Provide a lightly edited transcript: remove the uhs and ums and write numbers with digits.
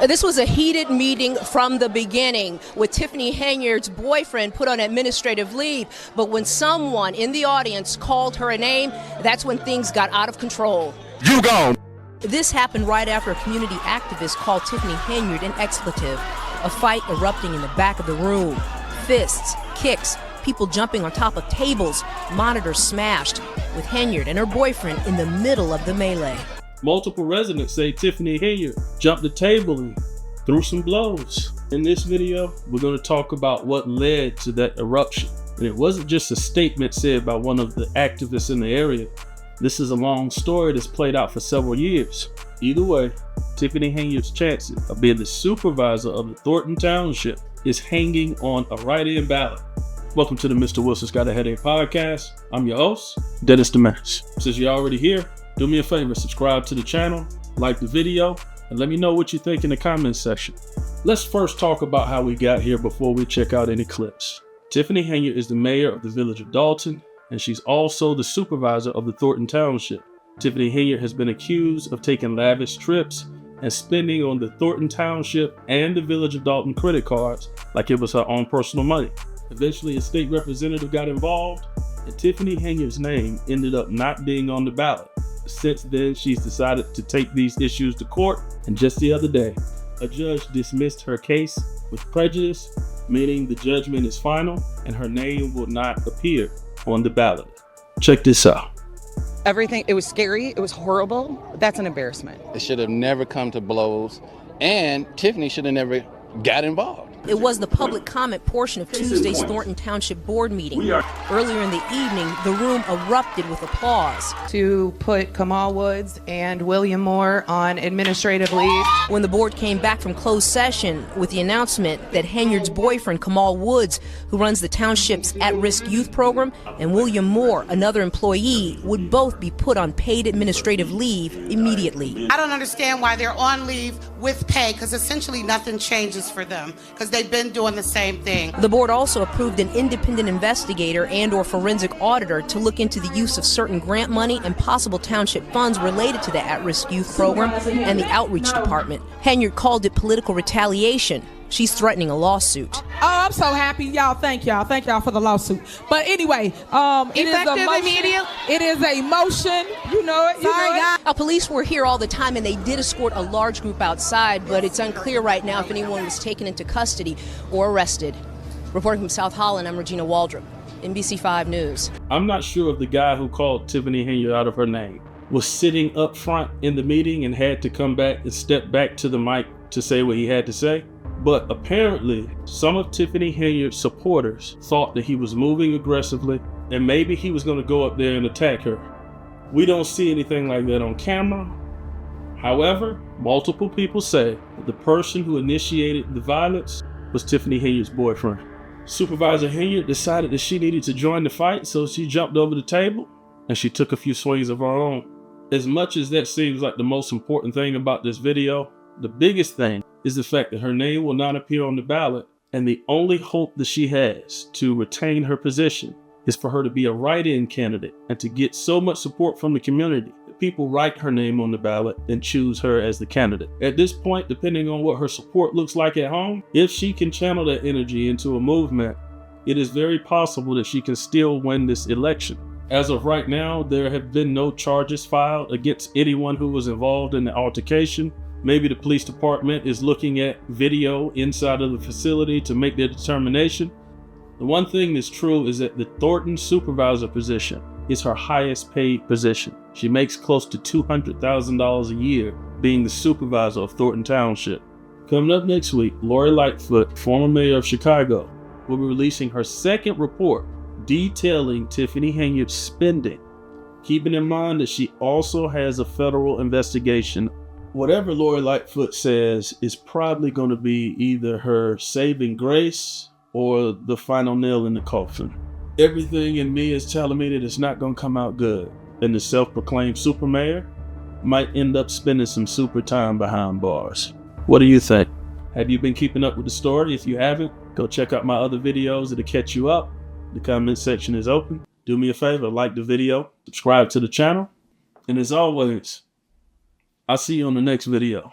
This was a heated meeting from the beginning, with Tiffany Henyard's boyfriend put on administrative leave. But when someone in the audience called her a name, that's when things got out of control. You gone. This happened right after a community activist called Tiffany Henyard an expletive. A fight erupting in the back of the room. Fists, kicks, people jumping on top of tables, monitors smashed, with Henyard and her boyfriend in the middle of the melee. Multiple residents say Tiffany Henyard jumped the table and threw some blows. In this video, we're going to talk about what led to that eruption. And it wasn't just a statement said by one of the activists in the area. This is a long story that's played out for several years. Either way, Tiffany Henyard's chances of being the supervisor of the Thornton Township is hanging on a write-in ballot. Welcome to the Mr. Wilson's Got a Headache podcast. I'm your host, Dennis the Menace. Since you're already here, do me a favor, subscribe to the channel, like the video, and let me know what you think in the comments section. Let's first talk about how we got here before we check out any clips. Tiffany Henyard is the mayor of the village of Dalton, and she's also the supervisor of the Thornton Township. Tiffany Henyard has been accused of taking lavish trips and spending on the Thornton Township and the village of Dalton credit cards like it was her own personal money. Eventually, a state representative got involved, and Tiffany Henyard's name ended up not being on the ballot. Since then, she's decided to take these issues to court, and just the other day, a judge dismissed her case with prejudice, meaning the judgment is final and her name will not appear on the ballot. Check this out. Everything, it was scary, it was horrible. That's an embarrassment. It should have never come to blows, and Tiffany should have never got involved. It was the public comment portion of Tuesday's Thornton Township board meeting. Earlier in the evening, the room erupted with applause. To put Kamal Woods and William Moore on administrative leave. When the board came back from closed session with the announcement that Henyard's boyfriend, Kamal Woods, who runs the township's at-risk youth program, and William Moore, another employee, would both be put on paid administrative leave immediately. I don't understand why they're on leave with pay, because essentially nothing changes for them, because they've been doing the same thing. The board also approved an independent investigator and/or forensic auditor to look into the use of certain grant money and possible township funds related to the at-risk youth program and the outreach department. Henyard called it political retaliation. She's threatening a lawsuit. Oh, I'm so happy, y'all. Thank y'all for the lawsuit. But anyway, it is a motion. You know it. Police were here all the time, and they did escort a large group outside, but it's unclear right now if anyone was taken into custody or arrested. Reporting from South Holland, I'm Regina Waldrop, NBC5 News. I'm not sure if the guy who called Tiffany Henyard out of her name was sitting up front in the meeting and had to come back and step back to the mic to say what he had to say. But apparently, some of Tiffany Henyard's supporters thought that he was moving aggressively and maybe he was going to go up there and attack her. We don't see anything like that on camera. However, multiple people say that the person who initiated the violence was Tiffany Henyard's boyfriend. Supervisor Henyard decided that she needed to join the fight, so she jumped over the table and she took a few swings of her own. As much as that seems like the most important thing about this video, the biggest thing is the fact that her name will not appear on the ballot, and the only hope that she has to retain her position is for her to be a write-in candidate and to get so much support from the community that people write her name on the ballot and choose her as the candidate. At this point, depending on what her support looks like at home, if she can channel that energy into a movement, it is very possible that she can still win this election. As of right now, there have been no charges filed against anyone who was involved in the altercation. Maybe the police department is looking at video inside of the facility to make their determination. The one thing that's true is that the Thornton supervisor position is her highest paid position. She makes close to $200,000 a year being the supervisor of Thornton Township. Coming up next week, Lori Lightfoot, former mayor of Chicago, will be releasing her second report detailing Tiffany Henyard's spending, keeping in mind that she also has a federal investigation. Whatever Lori Lightfoot says is probably going to be either her saving grace or the final nail in the coffin. Everything in me is telling me that it's not going to come out good, and the self-proclaimed super mayor might end up spending some super time behind bars. What do you think? Have you been keeping up with the story? If you haven't, go check out my other videos that'll catch you up. The comment section is open. Do me a favor, like the video, subscribe to the channel, and as always, I'll see you on the next video.